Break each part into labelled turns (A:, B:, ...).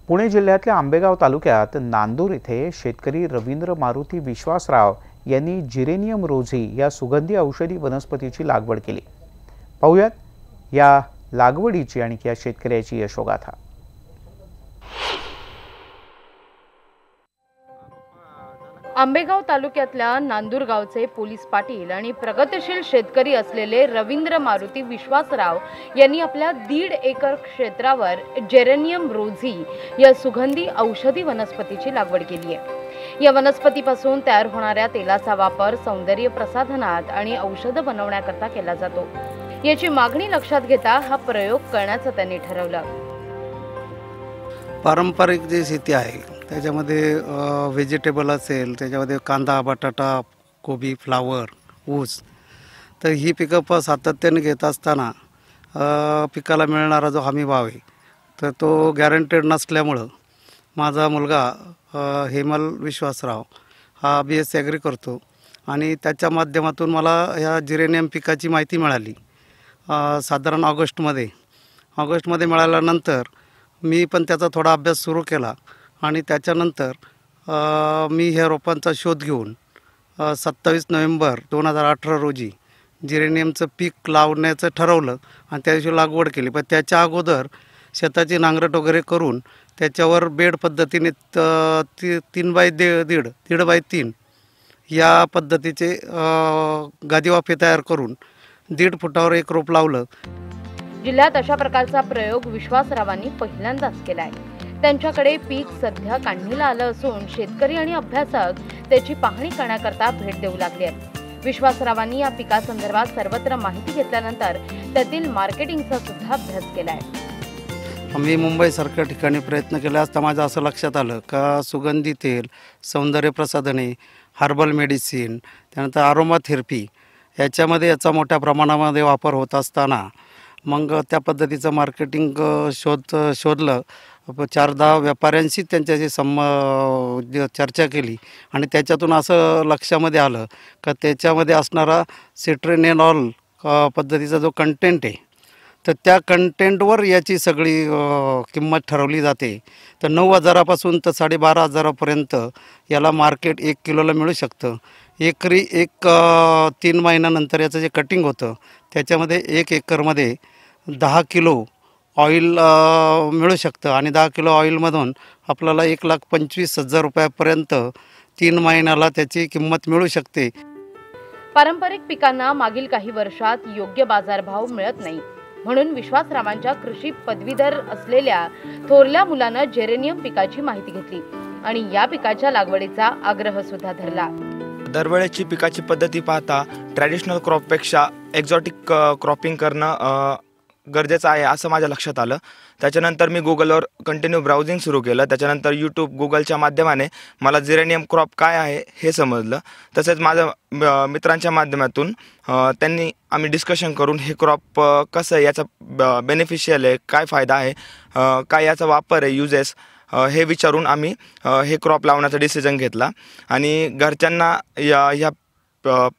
A: पुणे जिल्ह्यातल्या आंबेगाव तालुक्यात नांदूर येथे शेतकरी रवींद्र मारुती विश्वासराव यांनी जिरेनियम रोझी या सुगंधी औषधी वनस्पतीची लागवड केली। पाहूयात या लागवडीची आणि या शेतकऱ्याची यशोगाथा।
B: आंबेगाव तालुक्यातल्या नांदूर गावचे पोलीस पाटील आणि प्रगतिशील शेतकरी असलेले रवींद्र मारुती विश्वासराव यांनी आपल्या 1.5 एकर क्षेत्रावर जेरेनियम रोझी या सुगंधी औषधी वनस्पतीची लागवड केली आहे। या वनस्पतीपासून तयार होणाऱ्या तेलाचा वापर सौंदर्य प्रसाधनात आणि औषध बनवण्याकरता केला जातो। याची मागणी लक्षात घेता हा प्रयोग करण्याचं त्यांनी ठरवलं।
C: पारंपरिक जी शेती आहे त्याच्यामध्ये व्हेजिटेबल असेल, त्याच्यामध्ये कांदा, बटाटा, कोबी, फ्लावर, ऊस, तर ही पिकं सातत्याने घेत असताना पिकाला मिळणारा जो हमी भाव आहे तर तो गॅरंटेड नसल्यामुळं माझा मुलगा हेमल विश्वासराव हा BSc ॲग्री करतो आणि त्याच्या माध्यमातून मला ह्या जिरेनियम पिकाची माहिती मिळाली। साधारण ऑगस्टमध्ये मिळाल्यानंतर मी पण त्याचा थोडा अभ्यास सुरू केला आणि त्याच्यानंतर मी ह्या रोपांचा शोध घेऊन 27 नोव्हेंबर 2018 रोजी जिरेनियमचं पीक लावण्याचं ठरवलं आणि त्या दिवशी लागवड केली। पण त्याच्या अगोदर शेताची नांगरट वगैरे करून त्याच्यावर बेड पद्धतीने 3x1.5 या पद्धतीचे गादीवाफे तयार करून 1.5 फुटावर एक रोप लावलं।
B: जिल्ह्यात अशा प्रकारचा प्रयोग विश्वासरावांनी पहिल्यांदाच केलाय। त्यांच्याकडे पीक सध्या काढणीला आलं असून शेतकरी आणि अभ्यासक त्याची पाहणी करण्याकरता भेट देऊ लागले आहेत। विश्वासरावांनी या पिकासंदर्भात सर्वत्र माहिती घेतल्यानंतर त्यातील मार्केटिंगचा सुद्धा अभ्यास केलाय।
C: आम्ही मुंबईसारख्या ठिकाणी प्रयत्न केले असता माझं असं लक्षात आलं का सुगंधी तेल, सौंदर्य प्रसाधने, हर्बल मेडिसिन, त्यानंतर आरोमा थेरपी याच्यामध्ये याचा मोठ्या प्रमाणामध्ये वापर होत असताना मग त्या पद्धतीचं मार्केटिंग शोधलं। 4-10 व्यापाऱ्यांशी त्यांच्याशी चर्चा केली आणि त्याच्यातून असं लक्षामध्ये आलं का त्याच्यामध्ये असणारा सिट्रेनेनॉल पद्धतीचा जो कंटेंट आहे तर त्या कंटेंटवर याची सगळी किंमत ठरवली जाते। तर 9,000पासून तर 12,500पर्यंत याला मार्केट 1 किलोला मिळू शकतं। एकरी 3 महिन्यानंतर याचं जे कटिंग होतं त्याच्यामध्ये 1 एकरमध्ये 10 किलो ऑइल मिळू शकतं आणि 10 किलो ऑइलमधून आपल्याला 1,25,000 रुपयापर्यंत 3 महिन्याला त्याची किंमत मिळू शकते।
B: पारंपरिक पिकांना मागील काही वर्षात योग्य बाजारभाव मिळत नाही, म्हणून विश्वासरावांच्या कृषी पदवीधर असलेल्या थोरल्या मुलानं जेरेनियम पिकाची माहिती घेतली आणि या पिकाच्या लागवडीचा आग्रह सुद्धा धरला।
D: दरवेळेची पिकाची पद्धती पाहता ट्रॅडिशनल क्रॉपपेक्षा एक्झॉटिक क्रॉपिंग करणं गरजेचं आहे असं माझ्या लक्षात आलं। त्याच्यानंतर मी गुगलवर कंटिन्यू ब्राउजिंग सुरू केलं। त्याच्यानंतर यूट्यूब, गुगलच्या माध्यमाने मला जिरेनियम क्रॉप काय आहे हे समजलं। तसेच माझ्या मित्रांच्या माध्यमातून आम्ही डिस्कशन करून हे क्रॉप कसं आहे, याचा बेनिफिशियल आहे, काय फायदा आहे, काय याचा वापर आहे, युजेस हे विचारून आम्ही हे क्रॉप लावण्याचा डिसिजन घेतला आणि घरच्यांना या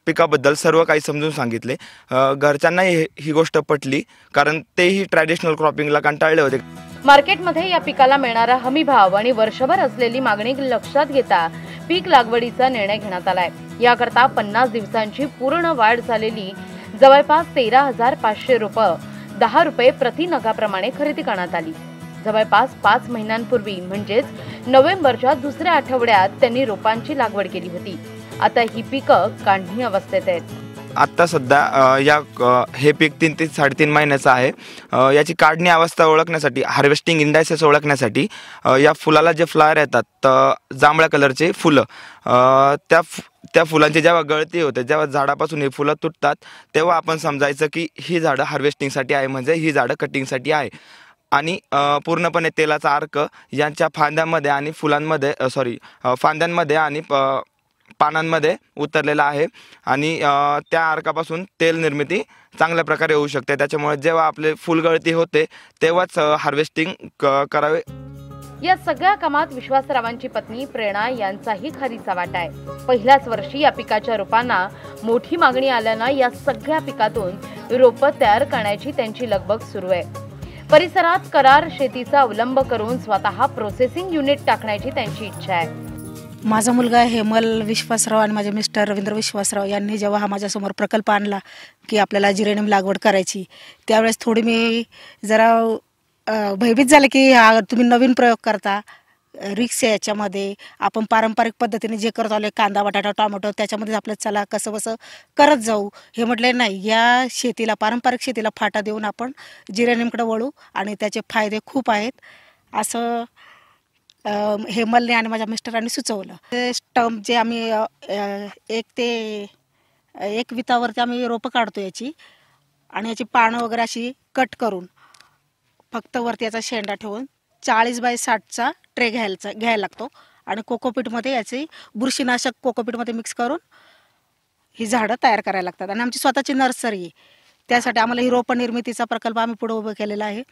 D: पिकाबद्दल सर्व काही समजून सांगितले। घरच्यांनाही ही गोष्ट पटली कारण तेही ट्रॅडिशनल क्रॉपिंगला कंटाळले होते।
B: मार्केटमध्ये या पिकाला मिळणारा हमी भाव आणि वर्षभर असलेली मागणी लक्षात घेता पीक लागवडीचा निर्णय घेण्यात आलाय। याकरता 50 दिवसांची पूर्ण वाढ झालेली जवळपास 13,500 रोपं 10 रुपये प्रति नगाप्रमाणे खरेदी करण्यात आली। जवळपास 5 महिन्यांपूर्वी म्हणजेच नोव्हेंबरच्या दुसऱ्या आठवड्यात त्यांनी रोपांची लागवड केली होती। आता ही पिकं काढणी अवस्थेत आहेत।
D: आत्ता सध्या हे पीक 3 ते 3.5 महिन्याचं आहे। याची काढणी अवस्था ओळखण्यासाठी, हार्वेस्टिंग इंडायसेस ओळखण्यासाठी या फुलाला जे फ्लावर येतात जांभळ्या कलरचे फुलं, त्या फुलांची जेव्हा गळती होते, जेव्हा झाडापासून ही फुलं तुटतात तेव्हा आपण समजायचं की ही झाडं हार्वेस्टिंगसाठी आहे, म्हणजे ही झाडं कटिंगसाठी आहे। आणि पूर्णपणे तेलाचा अर्क यांच्या फांद्यांमध्ये आणि फांद्यांमध्ये आणि पानांमध्ये उतरलेला आहे आणि त्या अर्कापासून तेल निर्मिती चांगल्या प्रकारे होऊ शकते। त्याच्यामुळे जेव्हा आपले फुलगळती होते तेव्हाच हार्वेस्टिंग करावे।
B: या सगळ्या कामात विश्वासरावांची पत्नी प्रेरणा यांचाही खरीचा वाटा आहे। पहिल्याच वर्षी या पिकाच्या रोपांना मोठी मागणी आल्यानं या सगळ्या पिकातून रोपं तयार करण्याची त्यांची लगबग सुरू आहे। परिसरात करार शेतीचा अवलंब करून स्वतः प्रोसेसिंग युनिट टाकण्याची त्यांची इच्छा आहे.
E: माझा मुलगा हेमल विश्वासराव आणि माझे मिस्टर रवींद्र विश्वासराव यांनी जेव्हा हा माझ्यासमोर प्रकल्प आणला की आपल्याला जिरेनियम लागवड करायची, त्यावेळेस थोडी मी जरा भयभीत झाले की हा तुम्ही नवीन प्रयोग करता, रिक्स आहे याच्यामध्ये. आपण पारंपरिक पद्धतीने जे करत आलो कांदा बटाटा टोमॅटो त्याच्यामध्ये आपलं चला कसं बसं करत जाऊ. हे म्हटले नाही, या शेतीला पारंपरिक शेतीला फाटा देऊन आपण जिरेनियमकडे वळू आणि त्याचे फायदे खूप आहेत असं हेमलने आणि माझ्या मिस्टरांनी सुचवलं. ते स्टंप जे आम्ही 1 वितावरती आम्ही रोपं काढतो याची आणि याची पानं वगैरे अशी कट करून फक्त वरती याचा शेंडा ठेवून 40 बाय 60चा ट्रे घ्यायला लागतो आणि कोकोपीटमध्ये याची बुरशीनाशक कोकोपीटमध्ये मिक्स करून ही झाडं तयार करायला लागतात. आणि आमची स्वतःची नर्सरी आहे, त्यासाठी आम्हाला ही रोपं निर्मितीचा प्रकल्प आम्ही पुढे उभं केलेला आहे.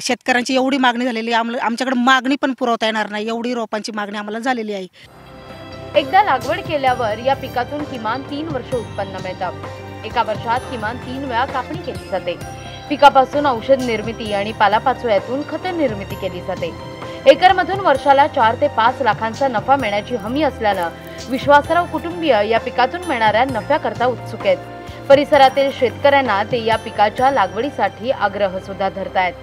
E: शेतकऱ्यांची एवढी मागणी झालेली, आमच्याकडे मागणी पण पुरवता येणार नाही एवढी रोपांची मागणी आम्हाला झालेली आहे.
B: एकदा लागवड केल्यावर या पिकातून किमान 3 वर्ष उत्पन्न मिळतं. एका वर्षात किमान 3 वेळा कापणी केली जाते. पिकापासून औषध निर्मिती आणि पालापाचोळ्यातून खत निर्मिती केली जाते. एकरमधून वर्षाला 4 ते 5 लाखांचा नफा मिळण्याची हमी असल्यानं विश्वासराव कुटुंबीय या पिकातून मिळणाऱ्या नफ्याकरता उत्सुक आहेत. परिसरातील शेतकऱ्यांना ते या पिकाच्या लागवडीसाठी आग्रह सुद्धा धरतायत.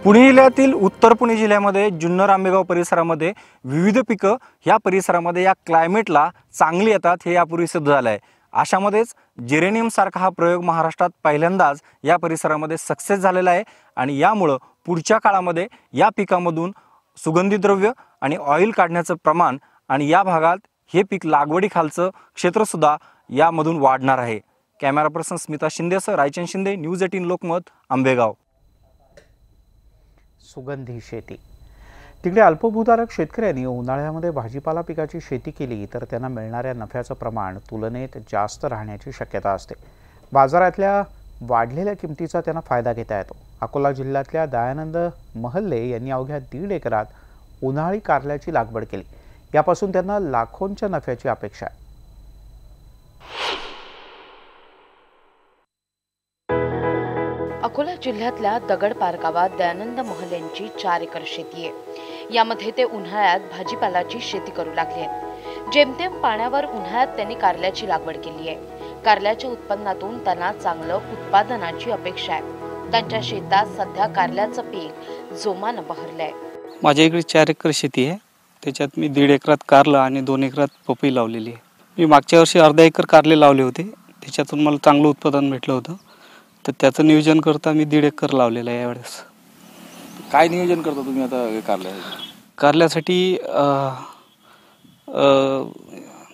F: पुणे जिल्ह्यातील उत्तर पुणे जिल्ह्यामध्ये जुन्नर आंबेगाव परिसरामध्ये विविध पिकं या परिसरामध्ये या क्लायमेटला चांगली येतात हे यापूर्वी सिद्ध झालं आहे. अशामध्येच जिरेनियमसारखा हा प्रयोग महाराष्ट्रात पहिल्यांदाच या परिसरामध्ये सक्सेस झालेला आहे आणि यामुळं पुढच्या काळामध्ये या पिकामधून सुगंधी द्रव्य आणि ऑइल काढण्याचं प्रमाण आणि या भागात हे पीक लागवडीखालचं क्षेत्रसुद्धा यामधून वाढणार आहे. कॅमेरा पर्सन स्मिता शिंदेसह रायचंद शिंदे, न्यूज 18 लोकमत, आंबेगाव.
A: सुगंधी शेती. तिकडे अल्पभूधारक शेतकऱ्यांनी उन्हाळ्यामध्ये भाजीपाला पिकाची शेती केली तर त्यांना मिळणाऱ्या नफ्याचं प्रमाण तुलनेत जास्त राहण्याची शक्यता असते. बाजारातल्या वाढलेल्या किमतीचा त्यांना फायदा घेता येतो. अकोला जिल्ह्यातल्या दयानंद महल्ले यांनी अवघ्या 1.5 एकरात उन्हाळी कारल्याची लागवड केली. यापासून त्यांना लाखोंच्या नफ्याची अपेक्षा आहे.
B: अकोला जिल्ह्यातल्या दगडपार गावात दयानंद महल यांची 4 एकर शेती आहे. यामध्ये ते उन्हाळ्यात भाजीपालाची शेती करू लागले आहेत. जेमतेम पाण्यावर उन्हाळ्यात त्यांनी कारल्याची लागवड केली आहे. कारल्याच्या उत्पन्नातून त्यांना चांगलं उत्पादनाची अपेक्षा आहे. त्यांच्या शेतात सध्या कारल्याचं पीक जोमानं बहरलंय.
G: माझ्या इकडे 4 एकर शेती आहे. त्याच्यात मी 1.5 एकरात कारलं आणि 2 एकरात पपई लावलेली आहे. मी मागच्या वर्षी अर्धा एकर कारले लावले होते, त्याच्यातून मला चांगलं उत्पादन भेटलं होतं. तर त्याचं नियोजन करता मी 1.5 एकर लावलेलं आहे. यावेळेस
H: काय नियोजन करता तुम्ही आता
G: कारल्यासाठी?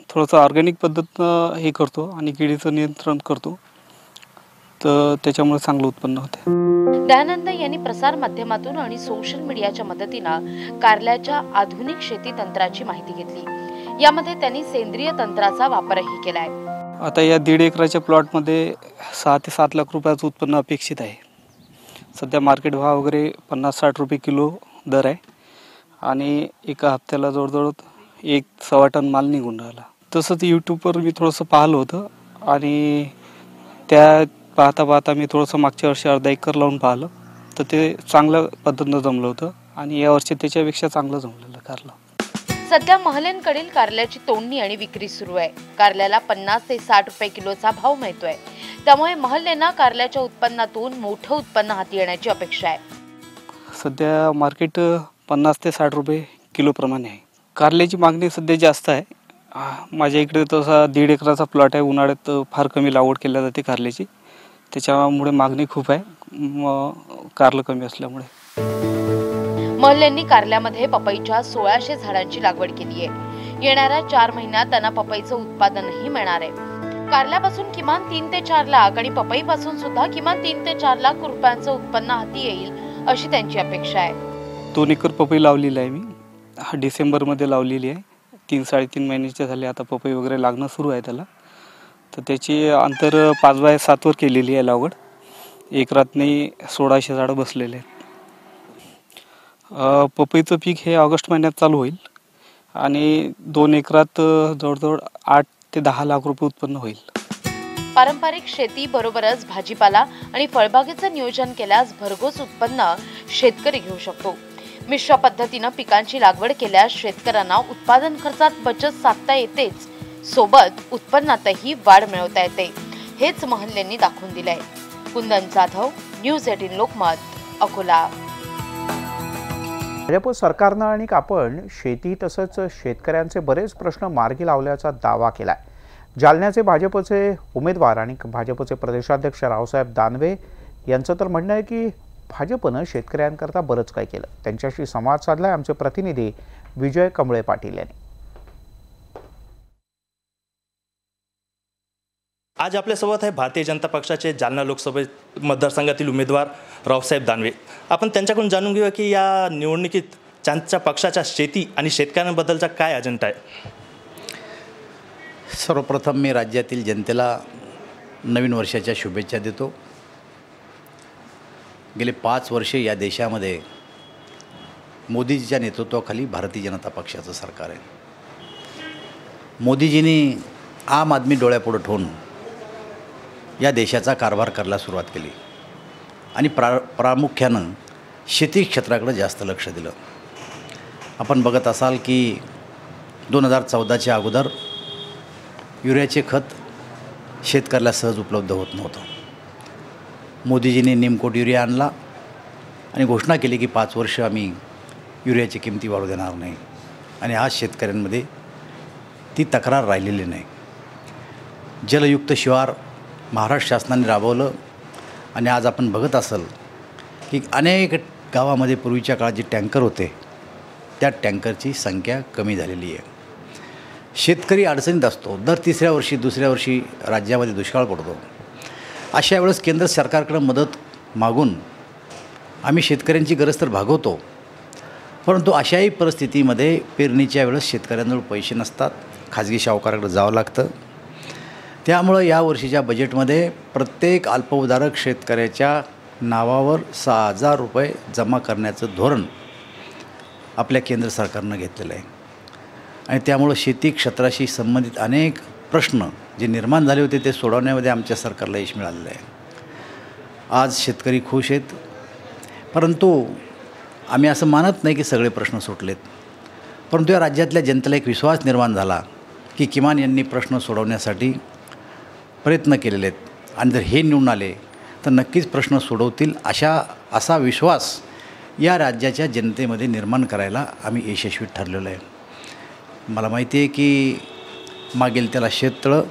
G: थोडंसं ऑर्गॅनिक पद्धतीनं हे करतो आणि किडीचं नियंत्रण करतो, तर त्याच्यामुळे चांगलं उत्पन्न होते.
B: दयानंद यांनी प्रसार माध्यमातून आणि सोशल मीडियाच्या मदतीनं कारल्याच्या आधुनिक शेती तंत्राची माहिती घेतली. यामध्ये त्यांनी सेंद्रिय तंत्राचा वापरही केलाय.
G: आता या 1.5 एकराच्या प्लॉटमध्ये 6 ते 7 लाख रुपयाचं उत्पन्न अपेक्षित आहे. सध्या मार्केट भाव वगैरे 50-60 रुपये किलो दर आहे आणि एका हप्त्याला जवळजवळ 1-1.25 टन माल निघून राहिला. तसंच यूट्यूबवर मी थोडंसं पाहिलं होतं आणि त्या पाहता मी थोडंसं मागच्या वर्षी अर्धा एकर लावून पाहिलं, तर ते चांगल्या पद्धतीनं जमलं होतं आणि यावर्षी त्याच्यापेक्षा चांगलं जमलेलं कारलं.
B: सध्या महलेंकडील कारल्याची तोडणी आणि विक्री सुरू आहे. कारल्याला 50 ते 60 रुपये किलोचा भाव मिळतोय. त्यामुळे महल्लेंना कारल्याच्या उत्पन्नातून मोठं उत्पन्न हाती येण्याची अपेक्षा आहे.
G: सध्या मार्केट 50 ते 60 रुपये किलो प्रमाणे आहे. कारल्याची मागणी सध्या जास्त आहे. माझ्या इकडे तसा 1.5 एकराचा प्लॉट आहे. उन्हाळ्यात फार कमी लागवड केली जाते कारल्याची, त्याच्यामुळे मागणी खूप आहे. कारलं कमी असल्यामुळे
B: महल्लेंनी कारल्यामध्ये पपईच्या 1600 झाडांची लागवड केली आहे. येणाऱ्या 4 महिन्यात त्यांना पपईचं उत्पादनही मिळणार आहे. कारल्यापासून किमान 3 ते 4 लाख आणि पपईपासून सुद्धा किमान 3 ते 4 लाख रुपयांचं उत्पन्न हाती येईल अशी त्यांची अपेक्षा आहे.
G: 2 एकर पपई लावलेली आहे मी. डिसेंबरमध्ये लावलेली आहे. 3-3.5 महिन्याचे झाले. आता पपई वगैरे लागणं सुरू आहे त्याला. तर त्याची अंतर 5 बाय 7 वर केलेली आहे लागवड. एकरातनी 1600 झाडं बसलेले आहेत. पपईचं पीक हे ऑगस्ट महिन्यात चालू होईल आणि 2 एकरात जवळजवळ 8 ते 10 लाख रुपये उत्पन्न होईल.
B: पारंपरिक शेती बरोबरच भाजीपाला आणि फळबागेचं नियोजन केल्यास भरघोस उत्पन्न शेतकरी घेऊ शकतो. मिश्र पद्धतीनं पिकांची लागवड केल्यास शेतकऱ्यांना उत्पादन खर्चात बचत साधता येतेच, सोबत उत्पन्नातही वाढ मिळवता येते. हेच महल्लेंनी दाखवून दिलंय. कुंदन जाधव, न्यूज 18 लोकमत, अकोला.
A: भाजप सरकारनं आणि आपण शेती तसंच शेतकऱ्यांचे बरेच प्रश्न मार्गी लावल्याचा दावा केलाय. जालन्याचे भाजपचे उमेदवार आणि भाजपचे प्रदेशाध्यक्ष रावसाहेब दानवे यांचं तर म्हणणं आहे की भाजपनं शेतकऱ्यांकरता बरंच काही केलं. त्यांच्याशी संवाद साधलाय आमचे प्रतिनिधी विजय कमळे पाटील यांनी.
I: आज आपल्यासोबत आहे भारतीय जनता पक्षाचे जालना लोकसभा मतदारसंघातील उमेदवार रावसाहेब दानवे. आपण त्यांच्याकडून जाणून घेऊया की या निवडणुकीत त्यांच्या पक्षाच्या शेती आणि शेतकऱ्यांबद्दलचा काय अजेंडा आहे.
J: सर्वप्रथम मी राज्यातील जनतेला नवीन वर्षाच्या शुभेच्छा देतो. गेले 5 वर्षे या देशामध्ये मोदीजीच्या नेतृत्वाखाली भारतीय जनता पक्षाचं सरकार आहे. मोदीजींनी आम आदमी डोळ्यापुढे ठेवून या देशाचा कारभार करायला सुरुवात केली आणि प्रामुख्यानं शेती क्षेत्राकडे जास्त लक्ष दिलं. आपण बघत असाल की 2014च्या अगोदर युरियाचे खत शेतकऱ्याला सहज उपलब्ध होत नव्हतं. मोदीजींनी निमकोट युरिया आणला आणि घोषणा केली की 5 वर्ष आम्ही युरियाची किमती वाढू देणार नाही, आणि आज शेतकऱ्यांमध्ये ती तक्रार राहिलेली नाही. जलयुक्त शिवार महाराष्ट्र शासनाने राबवलं आणि आज आपण बघत असाल की अनेक गावामध्ये पूर्वीच्या काळात जे टँकर होते त्या टँकरची संख्या कमी झालेली आहे. शेतकरी अडचणीत असतो. दर 3ऱ्या वर्षी 2ऱ्या वर्षी राज्यामध्ये दुष्काळ पडतो. अशा वेळेस केंद्र सरकारकडे मदत मागून आम्ही शेतकऱ्यांची गरज तर भागवतो, परंतु अशाही परिस्थितीमध्ये पेरणीच्या वेळेस शेतकऱ्यांजवळ पैसे नसतात, खाजगी सावकाराकडे जावं लागतं. त्यामुळं या वर्षीच्या बजेटमध्ये प्रत्येक अल्पउधारक शेतकऱ्याच्या नावावर 6,000 रुपये जमा करण्याचं धोरण आपल्या केंद्र सरकारनं घेतलेलं आहे. आणि त्यामुळं शेती क्षेत्राशी संबंधित अनेक प्रश्न जे निर्माण झाले होते ते सोडवण्यामध्ये आमच्या सरकारला यश मिळालेलं आहे. आज शेतकरी खुश आहेत, परंतु आम्ही असं मानत नाही की सगळे प्रश्न सुटलेत. परंतु या राज्यातल्या जनतेला एक विश्वास निर्माण झाला की किमान यांनी प्रश्न सोडवण्यासाठी प्रयत्न केलेले आहेत आणि जर हे निवडून आले तर नक्कीच प्रश्न सोडवतील असा विश्वास या राज्याच्या जनतेमध्ये निर्माण करायला आम्ही यशस्वी ठरलेलो आहे. मला माहिती आहे की मागेल त्याला शेततळं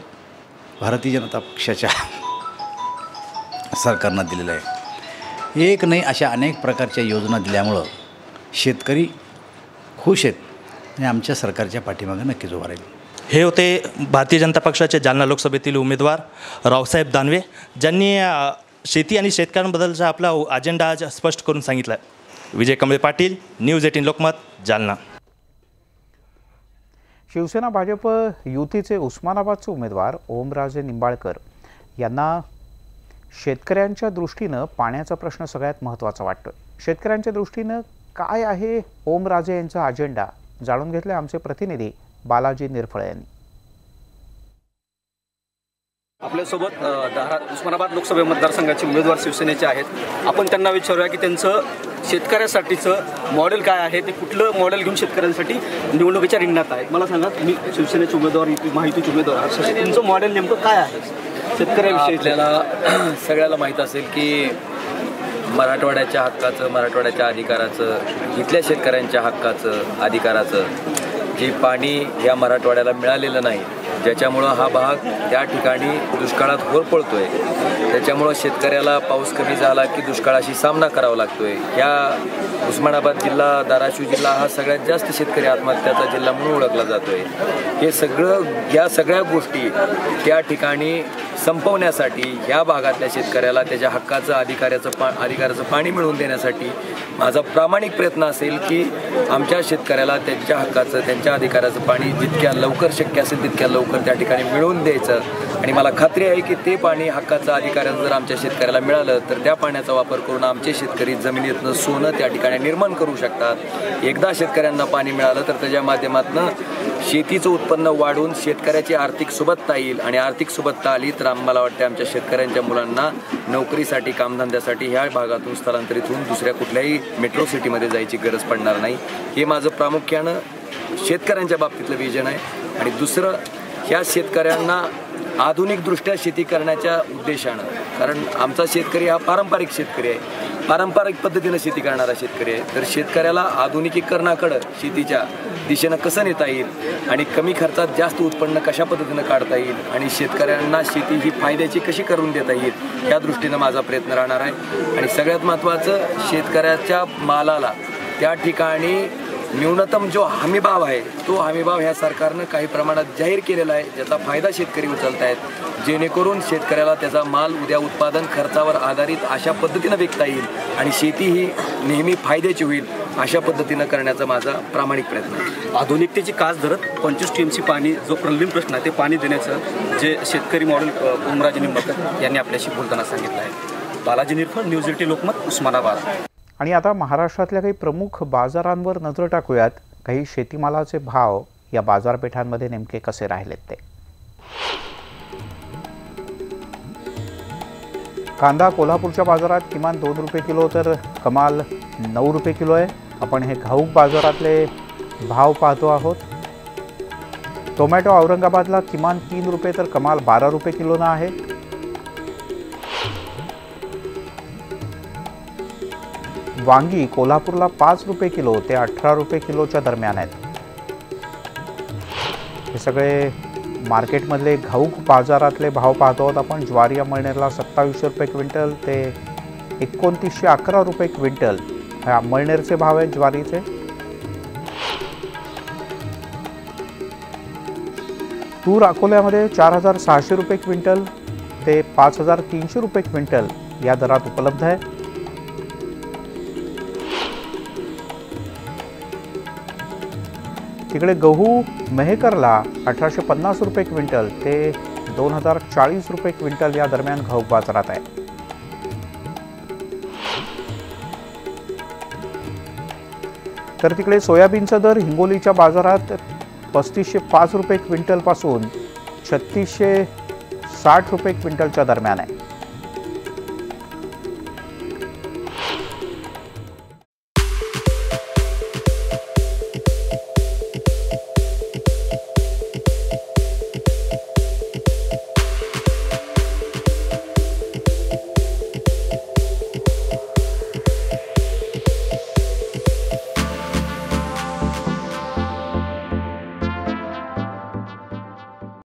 J: भारतीय जनता पक्षाच्या सरकारनं दिलेलं आहे. एक नाही अशा अनेक प्रकारच्या योजना दिल्यामुळं शेतकरी खुश आहेत आणि आमच्या सरकारच्या पाठीमागे नक्कीच उभा राहील.
I: हे होते भारतीय जनता पक्षाचे जालना लोकसभेतील उमेदवार रावसाहेब दानवे, ज्यांनी शेती आणि शेतकऱ्यांबद्दलचा आपला अजेंडा आज स्पष्ट करून सांगितला. विजय कमळे पाटील, न्यूज 18 लोकमत, जालना.
A: शिवसेना भाजप युतीचे उस्मानाबादचे उमेदवार ओमराजे निंबाळकर यांना शेतकऱ्यांच्या दृष्टीनं पाण्याचा प्रश्न सगळ्यात महत्त्वाचा वाटतोय. शेतकऱ्यांच्या दृष्टीनं काय आहे ओमराजे यांचा अजेंडा जाणून घेतले आमचे प्रतिनिधी बालाजी निरफळे यांनी.
F: आपल्यासोबत उस्मानाबाद लोकसभा मतदारसंघाचे उमेदवार शिवसेनेचे आहेत. आपण त्यांना विचारूया की त्यांचं शेतकऱ्यासाठीचं मॉडेल काय आहे, ते कुठलं मॉडेल घेऊन शेतकऱ्यांसाठी निवडणुकीच्या रिंगणात आहे. मला सांगा, तुम्ही शिवसेनेचे उमेदवार, महायुतीचे उमेदवार, तुमचं मॉडेल नेमकं काय आहे शेतकऱ्याविषयी?
K: आपल्याला सगळ्याला माहीत असेल की मराठवाड्याच्या हक्काचं, मराठवाड्याच्या अधिकाराचं, इथल्या शेतकऱ्यांच्या हक्काचं, अधिकाराचं जे पाणी या मराठवाड्याला मिळालेलं नाही, ज्याच्यामुळं हा भाग त्या ठिकाणी दुष्काळात होरपळतोय. त्याच्यामुळं शेतकऱ्याला पाऊस कमी झाला की दुष्काळाशी सामना करावा लागतोय. या उस्मानाबाद जिल्हा, धाराशिव जिल्हा हा सगळ्यात जास्त शेतकरी आत्महत्याचा जिल्हा म्हणून ओळखला जातोय. हे सगळं, या सगळ्या गोष्टी त्या ठिकाणी संपवण्यासाठी, ह्या भागातल्या शेतकऱ्याला त्याच्या हक्काचं, अधिकाराचं पाणी मिळवून देण्यासाठी माझा प्रामाणिक प्रयत्न असेल की आमच्या शेतकऱ्याला त्यांच्या हक्काचं, त्यांच्या अधिकाराचं पाणी जितक्या लवकर शक्य असेल तितक्या लवकर त्या ठिकाणी मिळवून द्यायचं. आणि मला खात्री आहे की ते पाणी हक्काचं, अधिकाराचं जर आमच्या शेतकऱ्याला मिळालं तर त्या पाण्याचा वापर करून आमचे शेतकरी जमिनीतनं सोनं त्या ठिकाणी निर्माण करू शकतात. एकदा शेतकऱ्यांना पाणी मिळालं तर त्याच्या माध्यमातून शेतीचं उत्पन्न वाढून शेतकऱ्याची आर्थिक सुबत्ता येईल आणि आर्थिक सुबत्ता आली तर आम्हाला वाटते आमच्या शेतकऱ्यांच्या मुलांना नोकरीसाठी कामधंद्यासाठी ह्या भागातून स्थलांतरित होऊन दुसऱ्या कुठल्याही मेट्रो सिटीमध्ये जायची गरज पडणार नाही. हे माझं प्रामुख्यानं शेतकऱ्यांच्या बाबतीतलं विजन आहे. आणि दुसरं, ह्या शेतकऱ्यांना आधुनिकदृष्ट्या शेती करण्याच्या उद्देशानं, कारण आमचा शेतकरी हा पारंपरिक शेतकरी आहे, पारंपरिक पद्धतीनं शेती करणारा शेतकरी आहे, तर शेतकऱ्याला आधुनिकीकरणाकडं शेतीच्या दिशेनं कसं नेता येईल आणि कमी खर्चात जास्त उत्पन्न कशा पद्धतीनं काढता येईल आणि शेतकऱ्यांना शेती ही फायद्याची कशी करून देता येईल या दृष्टीनं माझा प्रयत्न राहणार आहे. आणि सगळ्यात महत्त्वाचं, शेतकऱ्याच्या मालाला त्या ठिकाणी न्यूनतम जो हमीभाव आहे तो हमीभाव ह्या सरकारनं काही प्रमाणात जाहीर केलेला आहे, ज्याचा फायदा शेतकरी उचलत आहेत, जेणेकरून शेतकऱ्याला त्याचा माल उद्या उत्पादन खर्चावर आधारित अशा पद्धतीनं विकता येईल आणि शेती ही नेहमी फायद्याची होईल अशा पद्धतीनं करण्याचा माझा प्रामाणिक प्रयत्न आहे.
L: आधुनिकतेची कास धरत 25 TMC पाणी जो प्रलंबित प्रश्न आहे ते पाणी देण्याचं जे शेतकरी मॉडेल उमराजे निंबाळकर यांनी आपल्याशी बोलताना सांगितलं आहे. बालाजी निर्फळ, न्यूज 18 लोकमत, उस्मानाबाद.
A: आणि आता महाराष्ट्रातल्या काही प्रमुख बाजारांवर नजर टाकूयात. काही शेतीमालाचे भाव या बाजारपेठांमध्ये नेमके कसे राहिलेत ते. कांदा कोल्हापूरच्या बाजारात किमान 2 रुपये किलो तर कमाल 9 रुपये किलो आहे. आपण हे घाऊक बाजारातले भाव पाहतो आहोत. टोमॅटो औरंगाबादला किमान 3 रुपये तर कमाल 12 रुपये किलोनं आहे. वांगी कोल्हापूरला 5 रुपये किलो ते 18 रुपये किलोच्या दरम्यान आहेत. हे सगळे मार्केटमधले घाऊक बाजारातले भाव पाहतो आहोत आपण. ज्वारी अमळनेरला 2700 रुपये क्विंटल ते 2911 रुपये क्विंटल हे अमळनेरचे भाव आहेत ज्वारीचे. तूर अकोल्यामध्ये 4600 रुपये क्विंटल ते 5300 रुपये क्विंटल या दरात उपलब्ध आहे. तिकडे गहू मेहकरला 1850 रुपये क्विंटल ते 2040 रुपये क्विंटल या दरम्यान घाऊक बाजारात आहे. तर तिकडे सोयाबीनचा दर हिंगोलीच्या बाजारात 3505 रुपये क्विंटल पासून 3660 रुपये क्विंटलच्या दरम्यान आहे.